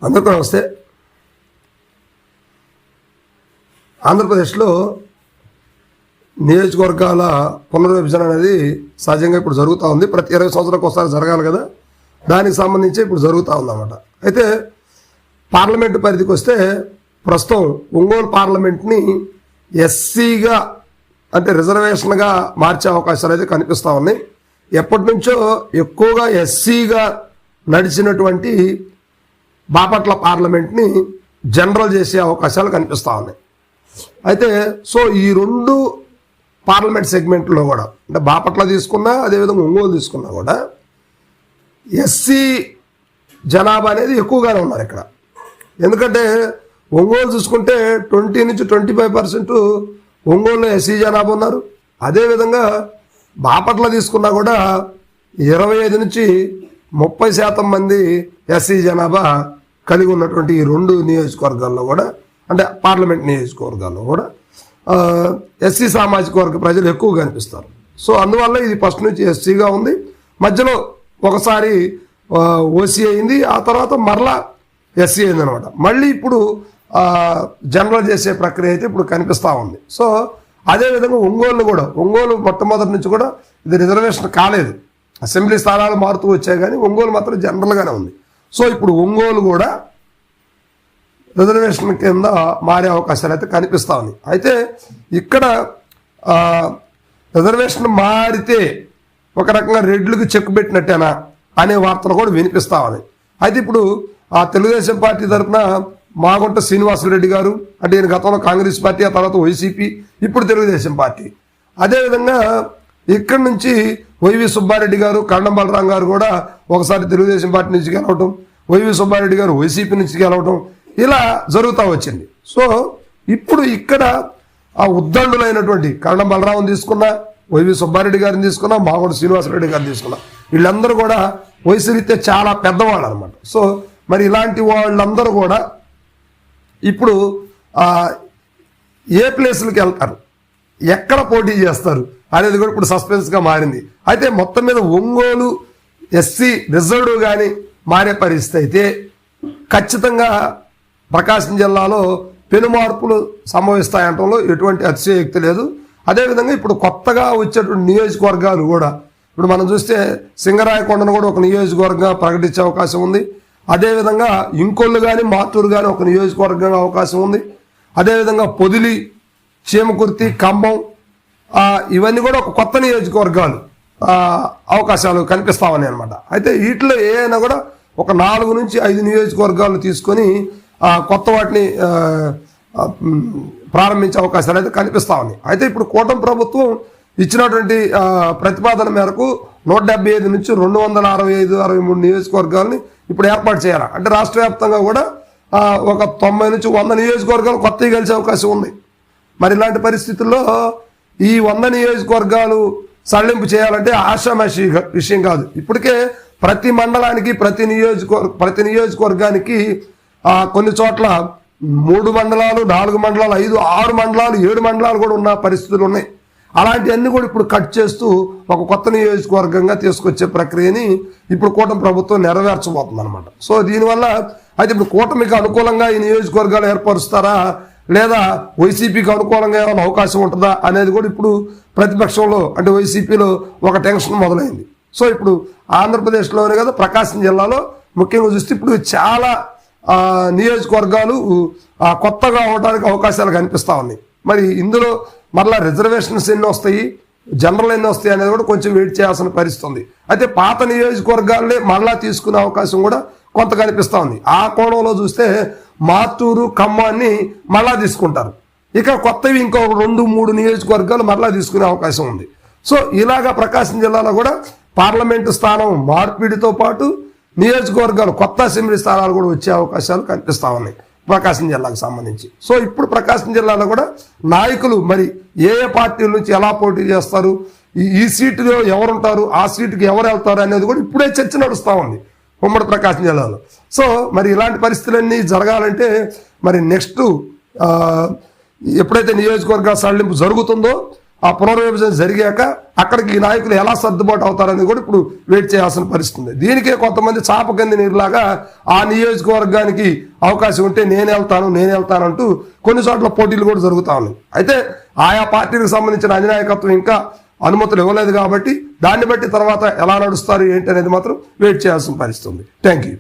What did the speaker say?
అందరికీ నమస్తే. ఆంధ్రప్రదేశ్లో నియోజకవర్గాల పునర్విభజన అనేది సహజంగా ఇప్పుడు జరుగుతూ ఉంది. ప్రతి 20 సంవత్సరాలకు ఒకసారి జరగాలి కదా, దానికి సంబంధించి ఇప్పుడు జరుగుతూ ఉందన్నమాట. అయితే పార్లమెంటు పరిధికి వస్తే ప్రస్తుతం ఒంగోలు పార్లమెంట్ని ఎస్సీగా అంటే రిజర్వేషన్గా మార్చే అవకాశాలు అయితే కనిపిస్తూ ఉన్నాయి. ఎప్పటి నుంచో ఎక్కువగా ఎస్సీగా నడిచినటువంటి బాపట్ల పార్లమెంట్ని జనరల్ చేసే అవకాశాలు కనిపిస్తూ ఉన్నాయి. అయితే ఈ రెండు పార్లమెంట్ సెగ్మెంట్లో కూడా అంటే బాపట్ల తీసుకున్నా అదేవిధంగా ఒంగోలు తీసుకున్నా కూడా ఎస్సీ జనాభా అనేది ఎక్కువగానే ఉన్నారు ఇక్కడ. ఎందుకంటే ఒంగోలు చూసుకుంటే 20 నుంచి 25% ఒంగోలులో ఎస్సీ జనాభా ఉన్నారు. అదేవిధంగా బాపట్ల తీసుకున్నా కూడా 25 నుంచి 30% మంది ఎస్సీ జనాభా కలిగి ఉన్నటువంటి ఈ రెండు నియోజకవర్గాల్లో కూడా అంటే పార్లమెంట్ నియోజకవర్గాల్లో కూడా ఎస్సీ సామాజిక వర్గ ప్రజలు ఎక్కువ కనిపిస్తారు. అందువల్ల ఇది ఫస్ట్ నుంచి ఎస్సీగా ఉంది, మధ్యలో ఒకసారి ఓసీ అయింది, ఆ తర్వాత మరలా ఎస్సీ అయింది అనమాట. మళ్ళీ ఇప్పుడు జనరల్ చేసే ప్రక్రియ అయితే ఇప్పుడు కనిపిస్తూ ఉంది. అదేవిధంగా ఒంగోలు మొట్టమొదటి నుంచి కూడా ఇది రిజర్వేషన్ కాలేదు. అసెంబ్లీ స్థానాలు మారుతూ వచ్చాయి కానీ ఒంగోలు మాత్రం జనరల్గానే ఉంది. ఇప్పుడు ఒంగోలు కూడా రిజర్వేషన్ కింద మారే అవకాశాలు అయితే కనిపిస్తూ ఉన్నాయి. అయితే ఇక్కడ రిజర్వేషన్ మారితే ఒక రకంగా రెడ్లకు చెక్ పెట్టినట్టేనా అనే వార్తలు కూడా వినిపిస్తూ ఉన్నాయి. అయితే ఇప్పుడు తెలుగుదేశం పార్టీ తరఫున మాగుంట శ్రీనివాసరెడ్డి గారు అంటే ఈయన గతంలో కాంగ్రెస్ పార్టీ, ఆ తర్వాత వైసీపీ, ఇప్పుడు తెలుగుదేశం పార్టీ. అదేవిధంగా ఇక్కడి నుంచి వైవి సుబ్బారెడ్డి గారు, కరణం బలరాం గారు కూడా ఒకసారి తెలుగుదేశం పార్టీ నుంచి గెలవటం, వైవి సుబ్బారెడ్డి గారు వైసీపీ నుంచి గెలవటం ఇలా జరుగుతూ వచ్చింది. ఇప్పుడు ఇక్కడ ఉద్దండులైనటువంటి కరణం బలరాం తీసుకున్నా, వైవి సుబ్బారెడ్డి గారిని తీసుకున్నా, మాగుంట శ్రీనివాసరెడ్డి గారిని తీసుకున్నా, వీళ్ళందరూ కూడా వయసు రీత్యా చాలా పెద్దవాళ్ళు అనమాట. మరి ఇలాంటి వాళ్ళందరూ కూడా ఇప్పుడు ఏ ప్లేసులకి వెళ్తారు, ఎక్కడ పోటీ చేస్తారు అనేది కూడా ఇప్పుడు సస్పెన్స్గా మారింది. అయితే మొత్తం మీద ఒంగోలు ఎస్సీ రిజర్వ్డ్ కానీ మారే పరిస్థితి అయితే ఖచ్చితంగా ప్రకాశం జిల్లాలో పెను మార్పులు సంభవిస్తాయంటంలో ఎటువంటి అతిశయోక్తి లేదు. అదేవిధంగా ఇప్పుడు కొత్తగా వచ్చేటువంటి నియోజకవర్గాలు కూడా ఇప్పుడు మనం చూస్తే సింగరాయకొండను కూడా ఒక నియోజకవర్గంగా ప్రకటించే అవకాశం ఉంది. అదేవిధంగా ఇంకొల్లు కానీ మాతూరు కానీ ఒక నియోజకవర్గంగా అవకాశం ఉంది. అదేవిధంగా పొదిలి, చీమకుర్తి, ఖమ్మం ఇవన్నీ కూడా ఒక కొత్త నియోజకవర్గాలు అవకాశాలు కనిపిస్తా ఉన్నాయి అనమాట. అయితే వీటిలో ఏదైనా కూడా ఒక 4 నుంచి 5 నియోజకవర్గాలు తీసుకొని కొత్త వాటిని ప్రారంభించే అవకాశాలు అయితే కనిపిస్తా ఉన్నాయి. అయితే ఇప్పుడు కూటమి ప్రభుత్వం ఇచ్చినటువంటి ప్రతిపాదన మేరకు 175 నుంచి 265-63 నియోజకవర్గాలని ఇప్పుడు ఏర్పాటు చేయాలి. అంటే రాష్ట్ర వ్యాప్తంగా కూడా ఒక 90 నుంచి 100 నియోజకవర్గాలు కొత్తవి గెలిచే అవకాశం ఉంది. మరి ఇలాంటి పరిస్థితుల్లో ఈ 100 నియోజకవర్గాలు సడలింపు చేయాలంటే ఆషామాషి విషయం కాదు. ఇప్పటికే ప్రతి మండలానికి ప్రతి నియోజకవర్గానికి కొన్ని చోట్ల 3 మండలాలు, 4 మండలాలు, 5, 6 మండలాలు, 7 మండలాలు కూడా ఉన్న పరిస్థితులు ఉన్నాయి. అలాంటివన్నీ కూడా ఇప్పుడు కట్ చేస్తూ ఒక కొత్త నియోజకవర్గంగా తీసుకొచ్చే ప్రక్రియని ఇప్పుడు కూటమి ప్రభుత్వం నెరవేర్చబోతుంది అనమాట. దీనివల్ల అయితే ఇప్పుడు కూటమికి అనుకూలంగా ఈ నియోజకవర్గాలు ఏర్పరుస్తారా లేదా వైసీపీకి అనుకూలంగా ఏమైనా అవకాశం ఉంటుందా అనేది కూడా ఇప్పుడు ప్రతిపక్షంలో అంటే వైసీపీలో ఒక టెన్షన్ మొదలైంది. ఇప్పుడు ఆంధ్రప్రదేశ్లోనే కదా ప్రకాశం జిల్లాలో ముఖ్యంగా చూస్తే ఇప్పుడు చాలా నియోజకవర్గాలు కొత్తగా అవడానికి అవకాశాలు కనిపిస్తూ ఉన్నాయి. మరి ఇందులో మరలా రిజర్వేషన్స్ ఎన్ని వస్తాయి, జనరల్ ఎన్ని వస్తాయి అనేది కూడా కొంచెం వెయిట్ చేయాల్సిన పరిస్థితి ఉంది. అయితే పాత నియోజకవర్గాలనే మరలా తీసుకునే అవకాశం కూడా కొంత కనిపిస్తూ ఉంది. ఆ కోణంలో చూస్తే మాతూరు, ఖమ్మాన్ని మరలా తీసుకుంటారు. ఇక కొత్తవి ఇంకో 2-3 నియోజకవర్గాలు మరలా తీసుకునే అవకాశం ఉంది. ఇలాగా ప్రకాశం జిల్లాలో కూడా పార్లమెంటు స్థానం మార్పిడితో పాటు నియోజకవర్గాలు కొత్త అసెంబ్లీ స్థానాలు కూడా వచ్చే అవకాశాలు కనిపిస్తూ ఉన్నాయి ప్రకాశం జిల్లాకు సంబంధించి. ఇప్పుడు ప్రకాశం జిల్లాలో కూడా నాయకులు మరి ఏ పార్టీల నుంచి ఎలా పోటీ చేస్తారు, ఈ సీటులో ఎవరుంటారు, ఆ సీటుకి ఎవరు వెళ్తారు అనేది కూడా ఇప్పుడే చర్చ నడుస్తూ ఉంది ఉమ్మడి ప్రకాశం జిల్లాలో. మరి ఇలాంటి పరిస్థితులన్నీ జరగాలంటే మరి నెక్స్ట్ ఎప్పుడైతే నియోజకవర్గ సడలింపు జరుగుతుందో ఆ పునర్విభజన జరిగాక అక్కడికి ఈ నాయకులు ఎలా సర్దుబాటు అవుతారని కూడా ఇప్పుడు వెయిట్ చేయాల్సిన పరిస్థితి. దీనికే కొంతమంది చాప కింద నీరులాగా ఆ నియోజకవర్గానికి అవకాశం ఉంటే నేను వెళ్తానంటూ కొన్ని చోట్ల పోటీలు కూడా జరుగుతా ఉన్నాయి. అయితే ఆయా పార్టీలకు సంబంధించిన అధినాయకత్వం ఇంకా అనుమతులు ఇవ్వలేదు కాబట్టి దాన్ని బట్టి తర్వాత ఎలా నడుస్తారు ఏంటి అనేది మాత్రం వెయిట్ చేయాల్సిన పరిస్థితి ఉంది. Thank you.